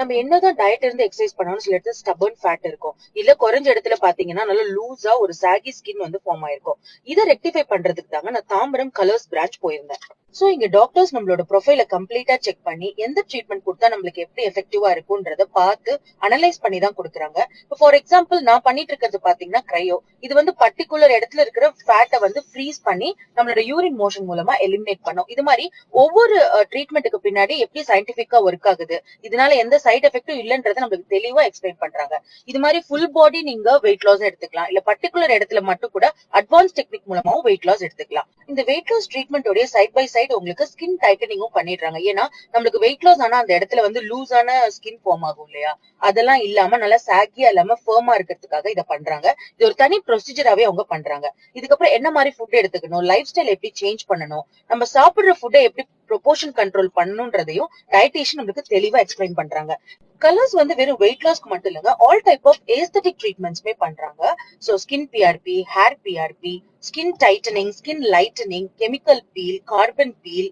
நம்ம என்னதான் டயட் இருந்து எக்ஸசைஸ் பண்ணாலும் சில இடத்துல ஸ்டபர்ன் ஃபேட் இருக்கும், இல்ல குறைஞ்ச இடத்துல பாத்தீங்கன்னா நல்லா லூஸா ஒரு சாகி ஸ்கின் வந்து ஃபார்ம் ஆயிருக்கும். இதை ரெக்டிஃபை பண்றதுக்கு தாங்க நான் தாம்பரம் கலர்ஸ் பிரான்ச் போயிருந்தேன். சோ இங்க டாக்டர்ஸ் நம்மளோட ப்ரொஃபைல கம்ப்ளீட்டா செக் பண்ணி எந்த ட்ரீட்மெண்ட் கொடுத்தா நம்மளுக்கு எப்படி எஃபெக்டிவா இருக்கும்ன்றத பார்த்து அனலைஸ் பண்ணி தான் கொடுக்குறாங்க. ஃபார் எக்ஸாம்பிள் நான் பண்ணிட்டு இருக்கிறது பாத்தீங்கன்னா கிரையோ. இது வந்து பர்டிகுலர் இடத்துல இருக்கிற ஃபேட்டை வந்து ஃப்ரீஸ் பண்ணி நம்மளோட யூரின் மோஷன் மூலமா எலிமினேட் பண்ணும். இது மாதிரி ஒவ்வொரு ட்ரீட்மெண்ட்டுக்கு பின்னாடி எப்படி சயின்டிபிக்கா ஒர்க் ஆகுது, இதனால எந்த சைட் எஃபெக்டும் இல்லன்றத நம்மளுக்கு தெளிவா எக்ஸ்பிளைன் பண்றாங்க. இது மாதிரி ஃபுல் பாடி நீங்க வெயிட் லாஸ் எடுத்துக்கலாம், இல்ல பர்டிகுலர் இடத்துல மட்டும் கூட அட்வான்ஸ் டெக்னிக் மூலமாவும் வெயிட் லாஸ் எடுத்துக்கலாம். இந்த வெயிட் லாஸ் ட்ரீட்மெண்டோட சைட் பை சைட் உங்களுக்கு ஸ்கின் டைட்டனிங்கும் பண்ணிடுறாங்க. ஏன்னா நம்மளுக்கு வெயிட் லாஸ் ஆனா அந்த இடத்துல வந்து லூஸான ஸ்கின் ஃபார்ம் ஆகும் இல்லையா, அதெல்லாம் இல்லாம நல்லா சாக்கியா இல்லாம ஃபர்மா இருக்கிறதுக்காக இதை பண்றாங்க. இது ஒரு தனி ப்ரொசீஜராவே அவங்க பண்றாங்க. இதுக்கப்புறம் என்ன மாதிரி ஃபுட் எடுத்துக்கணும், லைஃப் ஸ்டைல் எப்படி சேஞ்ச் பண்ணணும், நம்ம சாப்பிடுற ஃபுட்டை எப்படி ப்ரொபோர்ஷன் கண்ட்ரோல் பண்ணணும்ன்றதையும் டயட்டீஷியன் நம்மளுக்கு தெளிவா எக்ஸ்பிளைன் பண்றாங்க. கலர்ஸ் வந்து வெறும் வெயிட் லாஸ்க்கு மட்டும் இல்லங்க, ஆல் டைப் ஆஃப் ஏஸ்தட்டிக் ட்ரீட்மெண்ட்ஸ்மே பண்றாங்க. So skin PRP, hair PRP, skin tightening, skin lightening, chemical peel, carbon peel,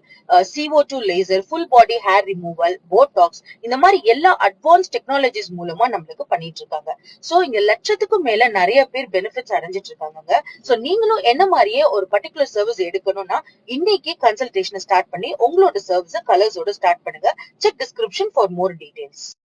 CO2 laser, full body hair removal, botox, இந்த மாதிரி எல்லா அட்வான்ஸ் டெக்னாலஜிஸ் மூலமா நம்மளுக்கு பண்ணிட்டு இருக்காங்க. சோ இங்க லட்சத்துக்கும் மேல நிறைய பேர் பெனிஃபிட்ஸ் அடைஞ்சிட்டு இருக்காங்க. சோ நீங்களும் என்ன மாதிரியே ஒரு பர்டிகுலர் சர்வீஸ் எடுக்கணும்னா இன்னைக்கு கன்சல்டேஷன் ஸ்டார்ட் பண்ணி உங்களோட சர்வீஸ் கலர்ஸோட ஸ்டார்ட் பண்ணுங்க. Check description for more details.